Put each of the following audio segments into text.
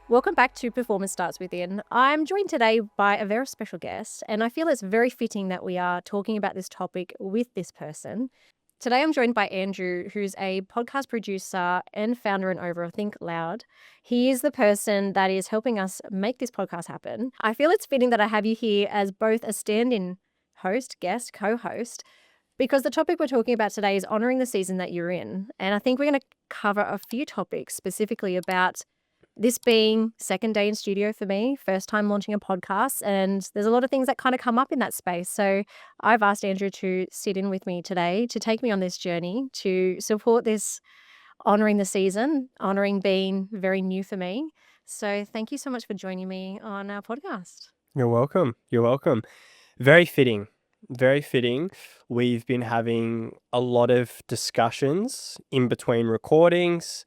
Welcome back to Performance Starts Within. I'm joined today by a very special guest, and I feel it's very fitting that we are talking about this topic with this person. Today, I'm joined by Andrew, who's a podcast producer and founder and owner of ThinkLoud. He is the person that is helping us make this podcast happen. I feel it's fitting that I have you here as both a stand-in host, guest, co-host, because the topic we're talking about today is honoring the season that you're in. And I think we're going to cover a few topics specifically about this being second day in studio for me, first time launching a podcast, and there's a lot of things that kind of come up in that space. So I've asked Andrew to sit in with me today to take me on this journey to support this honoring the season, honoring being very new for me. So thank you so much for joining me on our podcast. You're welcome. You're welcome. Very fitting. Very fitting. We've been having a lot of discussions in between recordings.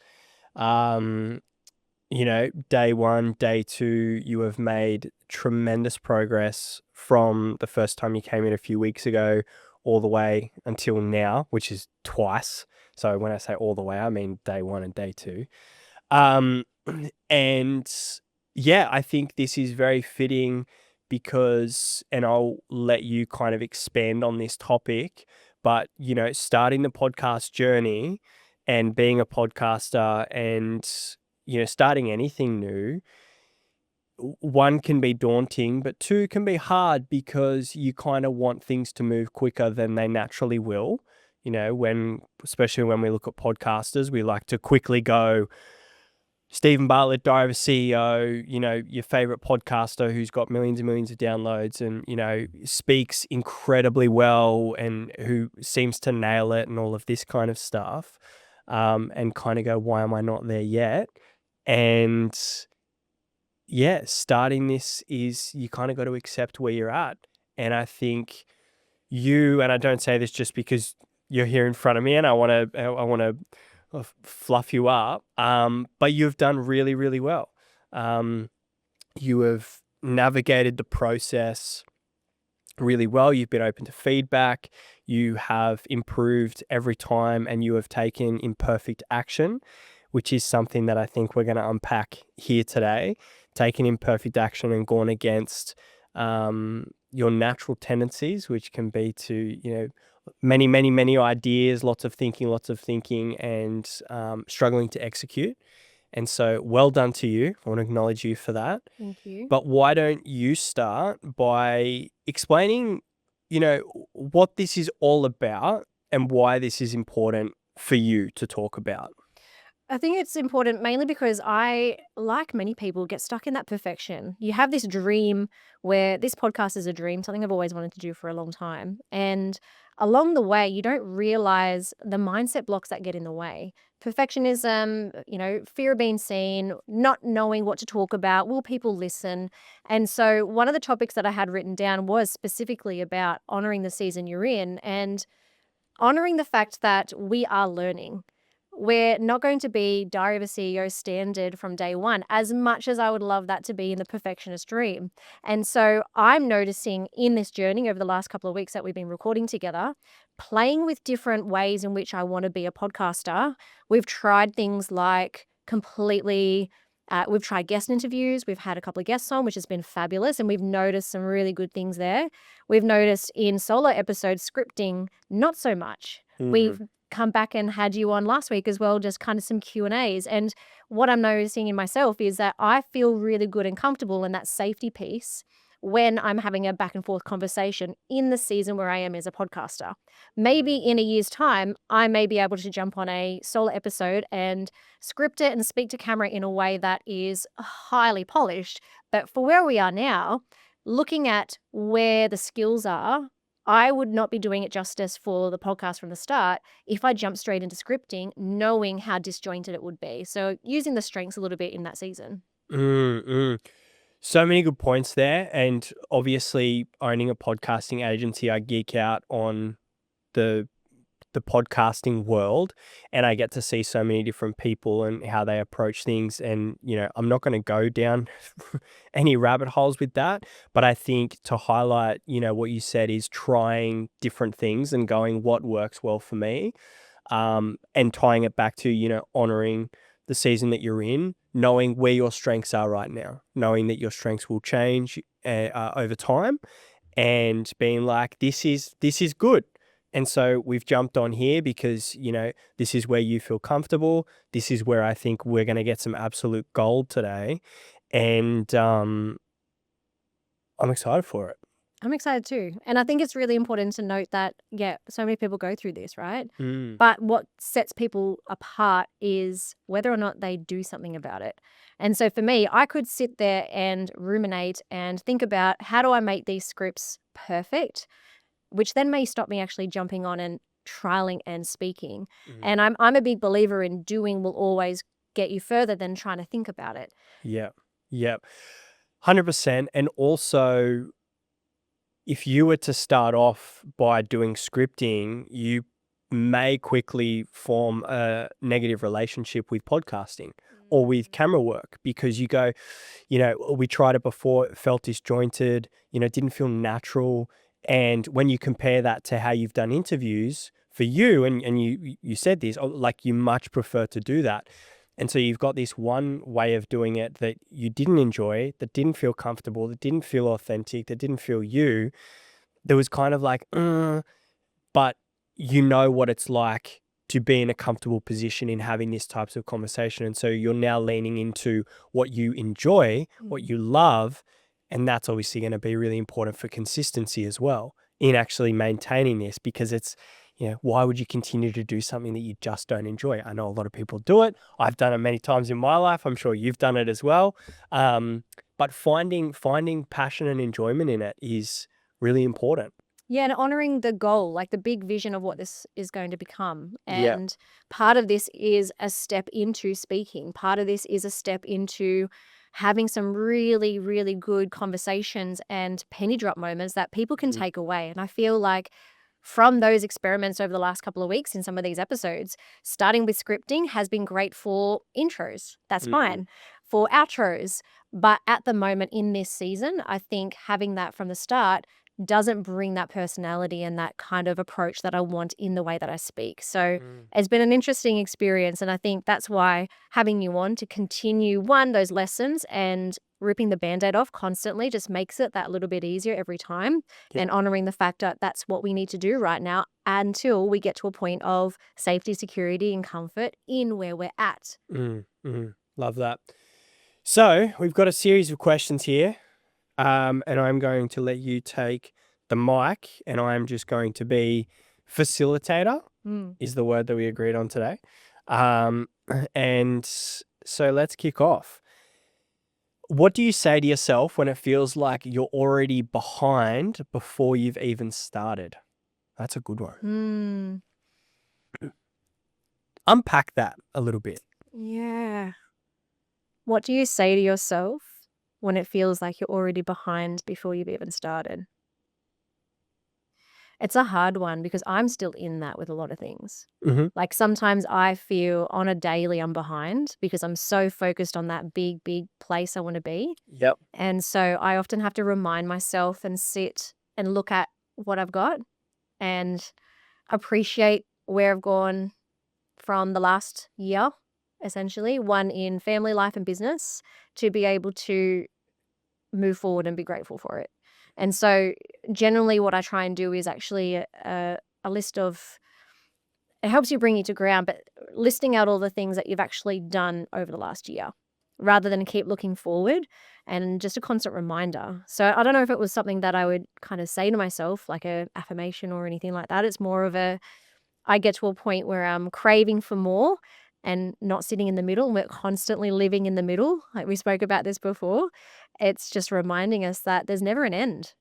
Day one, day two, you have made tremendous progress from the first time you came in a few weeks ago all the way until now, which is twice. So when I say all the way, I mean day one and day two. And yeah, I think this is very fitting because, and I'll let you kind of expand on this topic, but, starting the podcast journey and being a podcaster and, starting anything new, one can be daunting, but two can be hard because you kind of want things to move quicker than they naturally will. Especially when we look at podcasters, we like to quickly go, Stephen Bartlett, Diary of a CEO, your favorite podcaster who's got millions and millions of downloads and, speaks incredibly well and who seems to nail it and all of this kind of stuff, and kind of go, why am I not there yet? And yeah, starting this is you kind of got to accept where you're at. And I think and I don't say this just because you're here in front of me and I want to fluff you up, but you've done really, really well. You have navigated the process really well. You've been open to feedback. You have improved every time and you have taken imperfect action, which is something that I think we're going to unpack here today. Taking imperfect action and gone against your natural tendencies, which can be to, many ideas, lots of thinking and struggling to execute. And so well done to you. I want to acknowledge you for that. Thank you. But why don't you start by explaining, what this is all about and why this is important for you to talk about? I think it's important mainly because I, like many people, get stuck in that perfection. You have this dream where this podcast is a dream, something I've always wanted to do for a long time. And along the way, you don't realize the mindset blocks that get in the way. Perfectionism, fear of being seen, not knowing what to talk about. Will people listen? And so one of the topics that I had written down was specifically about honoring the season you're in and honoring the fact that we are learning. We're not going to be Diary of a CEO standard from day one, as much as I would love that to be in the perfectionist dream. And so I'm noticing in this journey over the last couple of weeks that we've been recording together, playing with different ways in which I want to be a podcaster. We've tried things like we've tried guest interviews. We've had a couple of guests on, which has been fabulous. And we've noticed some really good things there. We've noticed in solo episodes, scripting, not so much. Mm-hmm. We've come back and had you on last week as well, just kind of some Q&As. And what I'm noticing in myself is that I feel really good and comfortable in that safety piece when I'm having a back and forth conversation in the season where I am as a podcaster. Maybe in a year's time, I may be able to jump on a solo episode and script it and speak to camera in a way that is highly polished. But for where we are now, looking at where the skills are, I would not be doing it justice for the podcast from the start if I jumped straight into scripting, knowing how disjointed it would be. So using the strengths a little bit in that season. So many good points there. And obviously owning a podcasting agency, I geek out on the podcasting world and I get to see so many different people and how they approach things. And, I'm not going to go down any rabbit holes with that. But I think to highlight, what you said is trying different things and going what works well for me, and tying it back to, honoring the season that you're in. knowing where your strengths are right now, knowing that your strengths will change over time, and being like, this is good. And so we've jumped on here because, this is where you feel comfortable. This is where I think we're going to get some absolute gold today. And I'm excited for it. I'm excited too. And I think it's really important to note that, so many people go through this, right? Mm. But what sets people apart is whether or not they do something about it. And so for me, I could sit there and ruminate and think about, how do I make these scripts perfect? Which then may stop me actually jumping on and trialing and speaking. Mhm. And I'm a big believer in doing will always get you further than trying to think about it. Yeah. 100%. And also, if you were to start off by doing scripting, you may quickly form a negative relationship with podcasting or with camera work, because you go, we tried it before, it felt disjointed, it didn't feel natural. And when you compare that to how you've done interviews for you, and you said this, like you much prefer to do that. And so you've got this one way of doing it that you didn't enjoy, that didn't feel comfortable, that didn't feel authentic, that didn't feel you. There was kind of like, but you know what it's like to be in a comfortable position in having these types of conversation. And so you're now leaning into what you enjoy, what you love. And that's obviously going to be really important for consistency as well in actually maintaining this, because it's, why would you continue to do something that you just don't enjoy? I know a lot of people do it. I've done it many times in my life. I'm sure you've done it as well. But finding passion and enjoyment in it is really important. Yeah, and honoring the goal, like the big vision of what this is going to become. Yeah. And part of this is a step into speaking. Part of this is a step into having some really, really good conversations and penny drop moments that people can take away. And I feel like from those experiments over the last couple of weeks in some of these episodes, starting with scripting has been great for intros. That's fine. For outros. But at the moment in this season, I think having that from the start doesn't bring that personality and that kind of approach that I want in the way that I speak. So it's been an interesting experience. And I think that's why having you on to continue, those lessons and ripping the Band-Aid off constantly just makes it that little bit easier every time. Yeah. And honoring the fact that that's what we need to do right now until we get to a point of safety, security, and comfort in where we're at. Love that. So we've got a series of questions here. And I'm going to let you take the mic, and I'm just going to be facilitator, is the word that we agreed on today. And so let's kick off. What do you say to yourself when it feels like you're already behind before you've even started? That's a good one. Unpack that a little bit. Yeah. What do you say to yourself when it feels like you're already behind before you've even started? It's a hard one because I'm still in that with a lot of things. Like sometimes I feel on a daily I'm behind because I'm so focused on that big, big place I want to be. Yep. And so I often have to remind myself and sit and look at what I've got and appreciate where I've gone from the last year, essentially, one in family life and business, to be able to move forward and be grateful for it. And so generally what I try and do is actually a list of, it helps you bring you to ground, but listing out all the things that you've actually done over the last year rather than keep looking forward, and just a constant reminder. So I don't know if it was something that I would kind of say to myself, like a affirmation or anything like that. It's more of I get to a point where I'm craving for more and not sitting in the middle. We're constantly living in the middle. Like we spoke about this before. It's just reminding us that there's never an end.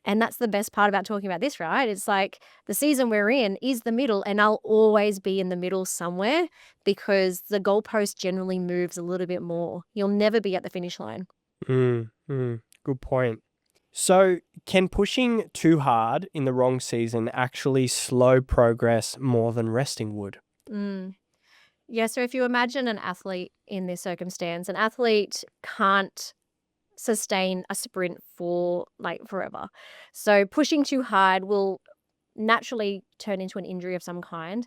And that's the best part about talking about this, right? It's like the season we're in is the middle, and I'll always be in the middle somewhere because the goalpost generally moves a little bit more. You'll never be at the finish line. Good point. So can pushing too hard in the wrong season actually slow progress more than resting would? Yeah, so if you imagine an athlete in this circumstance, an athlete can't sustain a sprint for like forever. So pushing too hard will naturally turn into an injury of some kind.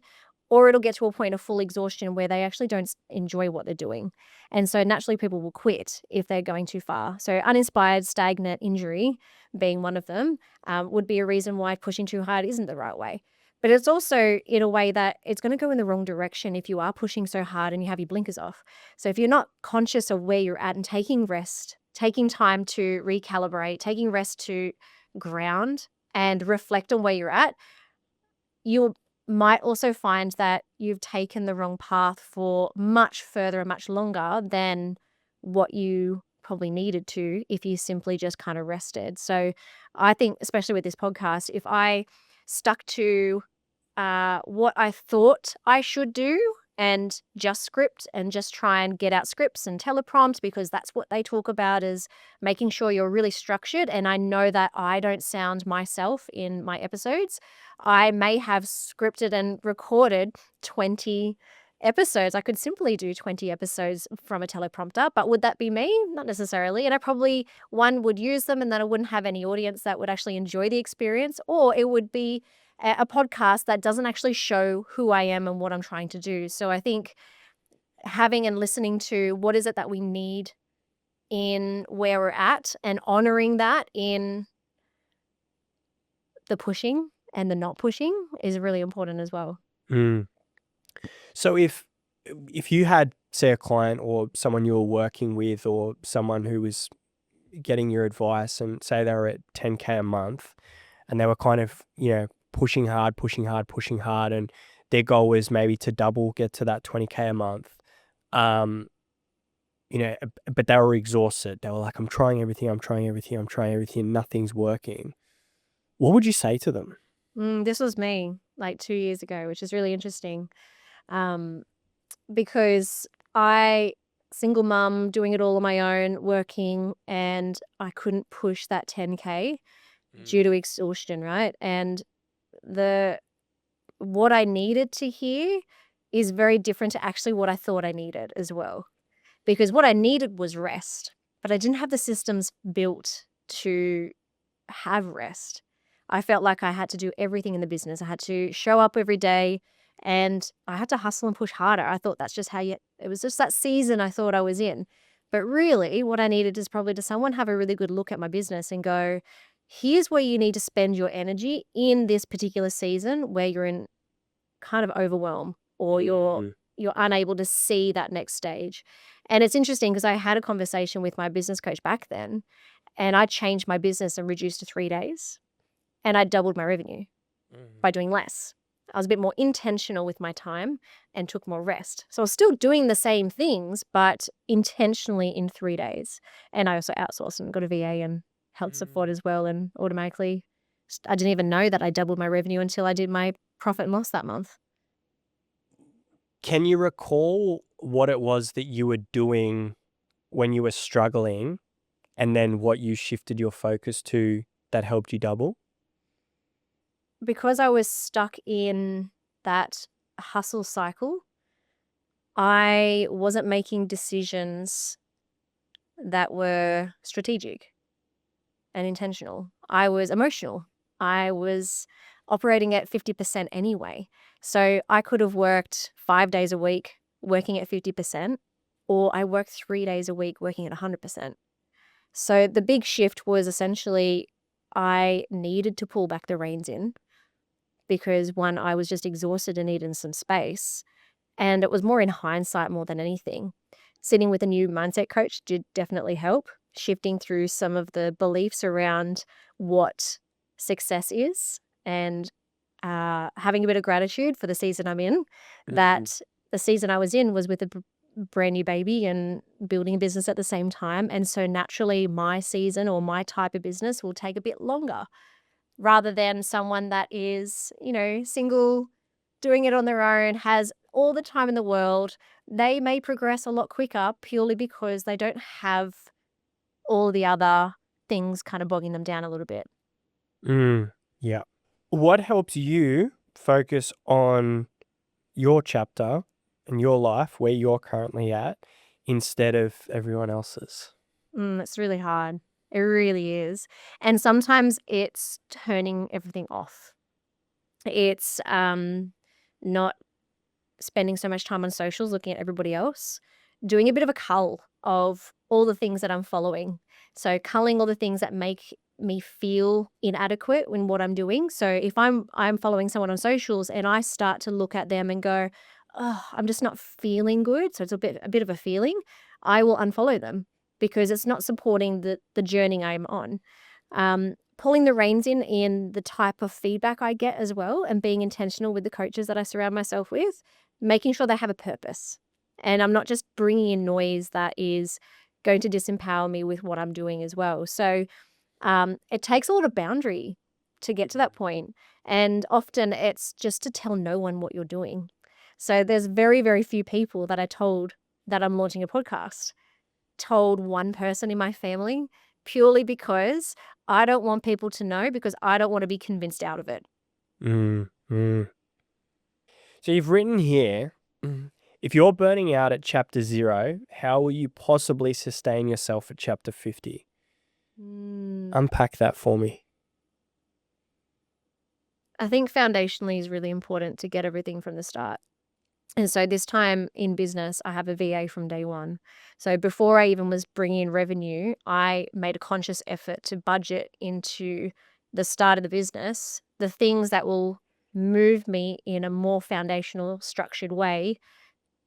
or it'll get to a point of full exhaustion where they actually don't enjoy what they're doing. And so naturally people will quit if they're going too far. So uninspired, stagnant injury being one of them would be a reason why pushing too hard isn't the right way. But it's also in a way that it's going to go in the wrong direction if you are pushing so hard and you have your blinkers off. So if you're not conscious of where you're at and taking rest, taking time to recalibrate, taking rest to ground and reflect on where you're at, you might also find that you've taken the wrong path for much further and much longer than what you probably needed to if you simply just kind of rested. So I think, especially with this podcast, if I stuck to what I thought I should do and just script and just try and get out scripts and teleprompt, because that's what they talk about, is making sure you're really structured. And I know that I don't sound myself in my episodes. I may have scripted and recorded 20 episodes. I could simply do 20 episodes from a teleprompter, but would that be me? Not necessarily. And I probably, one, would use them and then I wouldn't have any audience that would actually enjoy the experience, or it would be a podcast that doesn't actually show who I am and what I'm trying to do. So I think having and listening to what is it that we need in where we're at and honoring that in the pushing and the not pushing is really important as well. Mm. So if you had, say, a client or someone you were working with or someone who was getting your advice, and say they were at 10K a month and they were kind of, pushing hard, and their goal was maybe to double, get to that 20K a month. But they were exhausted. They were like, I'm trying everything, nothing's working. What would you say to them? This was me like 2 years ago, which is really interesting. Because single mum, doing it all on my own, working, and I couldn't push that 10K due to exhaustion, right? And what I needed to hear is very different to actually what I thought I needed as well. Because what I needed was rest, but I didn't have the systems built to have rest. I felt like I had to do everything in the business. I had to show up every day and I had to hustle and push harder. I thought that's just it was just that season I thought I was in. But really, what I needed is probably to someone have a really good look at my business and go, here's where you need to spend your energy in this particular season where you're in kind of overwhelm or you're unable to see that next stage. And it's interesting because I had a conversation with my business coach back then, and I changed my business and reduced to 3 days, and I doubled my revenue by doing less. I was a bit more intentional with my time and took more rest. So I was still doing the same things, but intentionally in 3 days. And I also outsourced and got a VA and health support as well, and automatically, I didn't even know that I doubled my revenue until I did my profit and loss that month. Can you recall what it was that you were doing when you were struggling, and then what you shifted your focus to that helped you double? Because I was stuck in that hustle cycle, I wasn't making decisions that were strategic and intentional. I was emotional. I was operating at 50% anyway. So I could have worked 5 days a week working at 50%, or I worked 3 days a week working at 100%. So the big shift was essentially I needed to pull back the reins in because, one, I was just exhausted and needed some space. And it was more in hindsight more than anything. Sitting with a new mindset coach did definitely help, shifting through some of the beliefs around what success is, and having a bit of gratitude for the season I'm in. That the season I was in was with a brand new baby and building a business at the same time. And so naturally my season or my type of business will take a bit longer, rather than someone that is, single, doing it on their own, has all the time in the world. They may progress a lot quicker purely because they don't have all the other things kind of bogging them down a little bit. Yeah. What helps you focus on your chapter and your life, where you're currently at, instead of everyone else's? It's really hard. It really is. And sometimes it's turning everything off. It's not spending so much time on socials looking at everybody else, doing a bit of a cull of all the things that I'm following. So culling all the things that make me feel inadequate in what I'm doing. So if I'm following someone on socials and I start to look at them and go, oh, I'm just not feeling good. So it's a bit of a feeling. I will unfollow them because it's not supporting the journey I'm on. Pulling the reins in the type of feedback I get as well, and being intentional with the coaches that I surround myself with, making sure they have a purpose. And I'm not just bringing in noise that is going to disempower me with what I'm doing as well. So it takes a lot of boundary to get to that point. And often it's just to tell no one what you're doing. So there's very, very few people that I told that I'm launching a podcast. Told one person in my family purely because I don't want people to know, because I don't want to be convinced out of it. Mm, mm. So you've written here, if you're burning out at chapter 0, how will you possibly sustain yourself at chapter 50? Unpack that for me. I think foundationally is really important to get everything from the start. And so this time in business, I have a VA from day one. So before I even was bringing in revenue, I made a conscious effort to budget into the start of the business the things that will move me in a more foundational, structured way,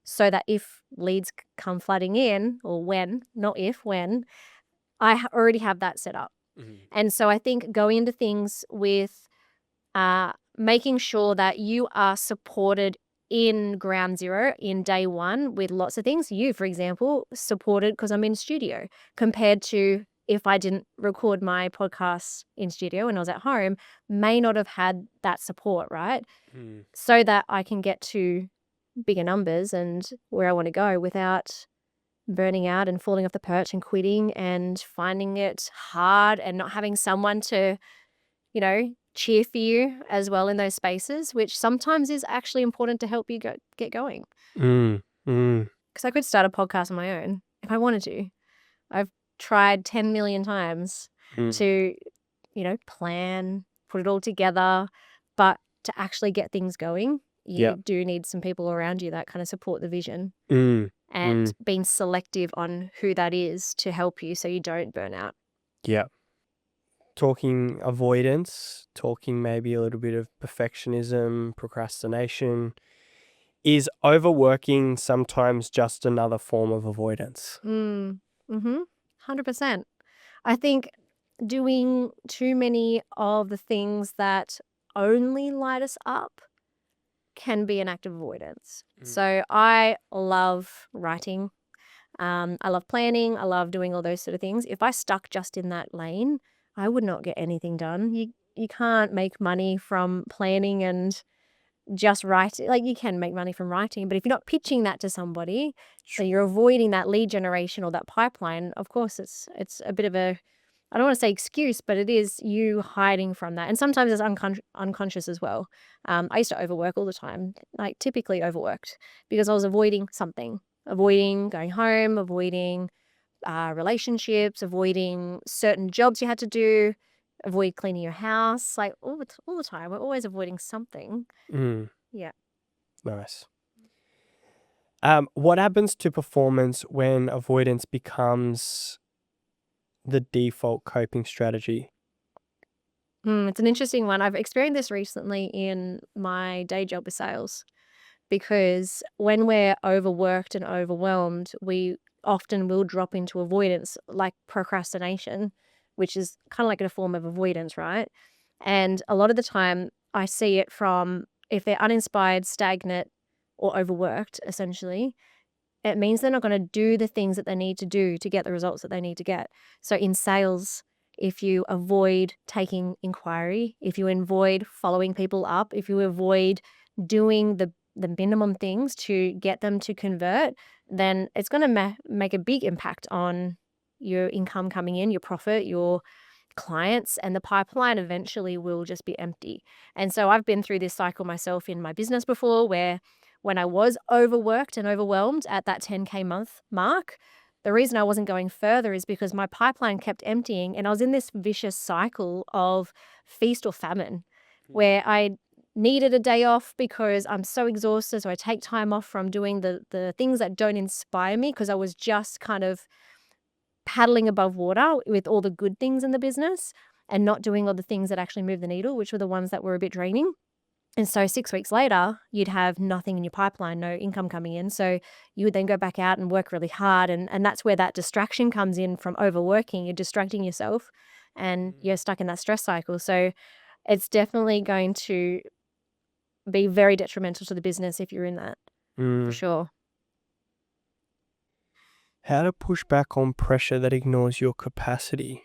so that if leads come flooding in, or when, not if, when, I already have that set up. And so I think going into things with making sure that you are supported in ground zero, in day one, with lots of things. You, for example, supported because I'm in studio, compared to if I didn't record my podcasts in studio and I was at home, may not have had that support, right? So that I can get to bigger numbers and where I want to go without burning out and falling off the perch and quitting and finding it hard and not having someone to, cheer for you as well in those spaces, which sometimes is actually important to help you get going. Because I could start a podcast on my own if I wanted to. I've tried 10 million times to, plan, put it all together, but to actually get things going, you do need some people around you that kind of support the vision, and being selective on who that is to help you so you don't burn out. Yeah. Talking avoidance, talking maybe a little bit of perfectionism, procrastination. Is overworking sometimes just another form of avoidance? 100%. I think doing too many of the things that only light us up can be an act of avoidance. So I love writing. I love planning. I love doing all those sort of things. If I stuck just in that lane, I would not get anything done. You can't make money from planning and just writing. Like, you can make money from writing, but if you're not pitching that to somebody, so you're avoiding that lead generation or that pipeline, of course it's a bit of a, I don't want to say excuse, but it is you hiding from that. And sometimes it's unconscious as well. I used to overwork all the time, like typically overworked, because I was avoiding something, avoiding going home, avoiding relationships, avoiding certain jobs you had to do, avoid cleaning your house, like all the time. We're always avoiding something. Yeah. Nice. What happens to performance when avoidance becomes the default coping strategy? It's an interesting one. I've experienced this recently in my day job with sales, because when we're overworked and overwhelmed, we often will drop into avoidance, like procrastination, which is kind of like a form of avoidance, right? And a lot of the time, I see it from, if they're uninspired, stagnant, or overworked, essentially, it means they're not going to do the things that they need to do to get the results that they need to get. So in sales, if you avoid taking inquiry, if you avoid following people up, if you avoid doing the minimum things to get them to convert, then it's going to make a big impact on your income coming in, your profit, your clients, and the pipeline eventually will just be empty. And so I've been through this cycle myself in my business before, where when I was overworked and overwhelmed at that 10K month mark, the reason I wasn't going further is because my pipeline kept emptying, and I was in this vicious cycle of feast or famine, where I needed a day off because I'm so exhausted. So I take time off from doing the things that don't inspire me because I was just kind of paddling above water with all the good things in the business and not doing all the things that actually move the needle, which were the ones that were a bit draining. And so 6 weeks later, you'd have nothing in your pipeline, no income coming in. So you would then go back out and work really hard. And that's where that distraction comes in from overworking. You're distracting yourself and you're stuck in that stress cycle. So it's definitely going to be very detrimental to the business if you're in that, for sure. How to push back on pressure that ignores your capacity.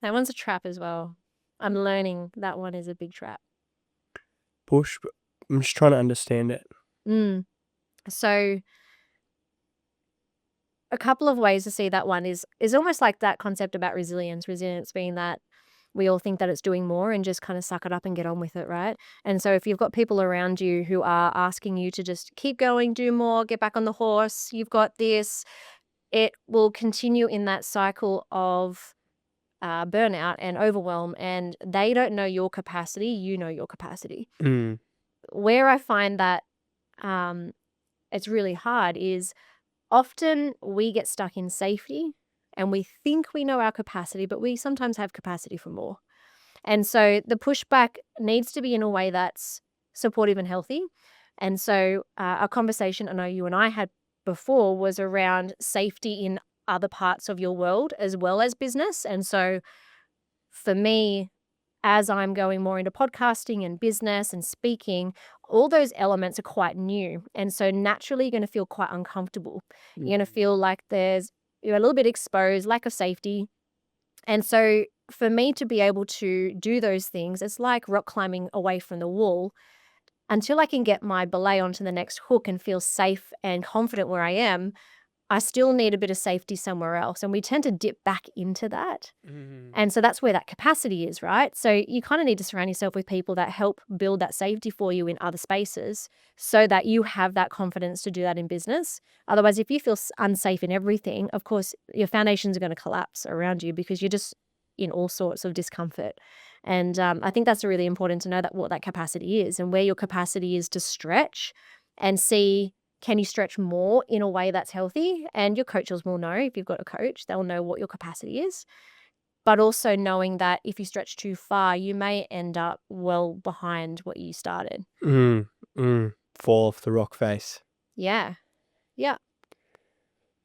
That one's a trap as well. I'm learning that one is a big trap. I'm just trying to understand it. So a couple of ways to see that one is almost like that concept about resilience. Resilience being that we all think that it's doing more and just kind of suck it up and get on with it, right? And so if you've got people around you who are asking you to just keep going, do more, get back on the horse, you've got this, it will continue in that cycle of burnout and overwhelm, and they don't know your capacity, you know your capacity. Where I find that it's really hard is often we get stuck in safety and we think we know our capacity, but we sometimes have capacity for more. And so the pushback needs to be in a way that's supportive and healthy. And so a conversation I know you and I had before was around safety in other parts of your world as well as business. And so for me, as I'm going more into podcasting and business and speaking, all those elements are quite new. And so naturally, you're going to feel quite uncomfortable. You're going to feel like you're a little bit exposed, lack of safety. And so for me to be able to do those things, it's like rock climbing away from the wall. Until I can get my belay onto the next hook and feel safe and confident where I am, I still need a bit of safety somewhere else. And we tend to dip back into that. And so that's where that capacity is, right? So you kind of need to surround yourself with people that help build that safety for you in other spaces so that you have that confidence to do that in business. Otherwise, if you feel unsafe in everything, of course, your foundations are going to collapse around you because you're just in all sorts of discomfort. And I think that's really important to know that what that capacity is and where your capacity is to stretch and see, can you stretch more in a way that's healthy? And your coaches will know. If you've got a coach, they'll know what your capacity is. But also knowing that if you stretch too far, you may end up well behind what you started. Fall off the rock face. Yeah. Yeah.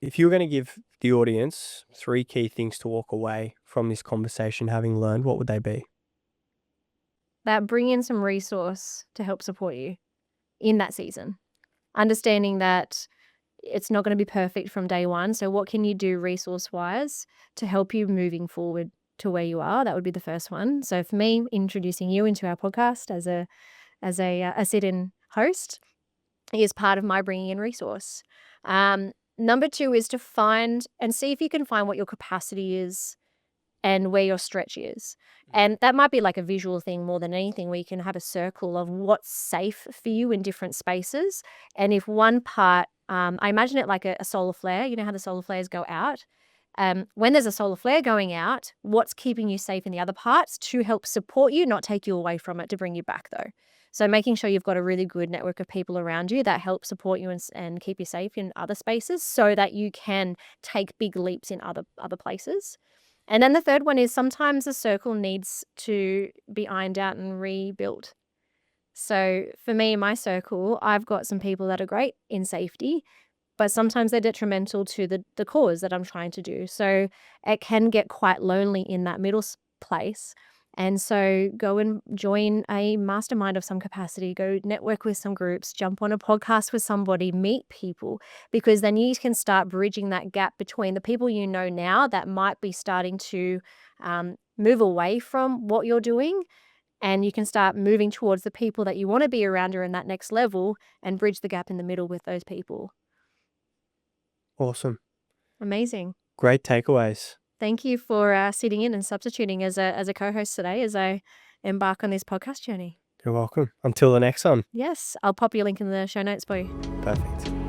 If you were going to give the audience 3 key things to walk away from this conversation having learned, what would they be? That bring in some resource to help support you in that season. Understanding that it's not going to be perfect from day one. So what can you do resource-wise to help you moving forward to where you are? That would be the first one. So for me, introducing you into our podcast as a sit-in host is part of my bringing in resource. Number 2 is to find and see if you can find what your capacity is and where your stretch is. And that might be like a visual thing more than anything, where you can have a circle of what's safe for you in different spaces. And if one part, I imagine it like a solar flare, you know how the solar flares go out? When there's a solar flare going out, what's keeping you safe in the other parts to help support you, not take you away from it, to bring you back though. So making sure you've got a really good network of people around you that help support you and keep you safe in other spaces so that you can take big leaps in other places. And then the third one is sometimes the circle needs to be ironed out and rebuilt. So for me, in my circle, I've got some people that are great in safety, but sometimes they're detrimental to the cause that I'm trying to do. So it can get quite lonely in that middle place. And so go and join a mastermind of some capacity, go network with some groups, jump on a podcast with somebody, meet people, because then you can start bridging that gap between the people you know now that might be starting to move away from what you're doing. And you can start moving towards the people that you want to be around or in that next level and bridge the gap in the middle with those people. Awesome. Amazing. Great takeaways. Thank you for sitting in and substituting as a co-host today as I embark on this podcast journey. You're welcome. Until the next one. Yes, I'll pop your link in the show notes for you. Perfect.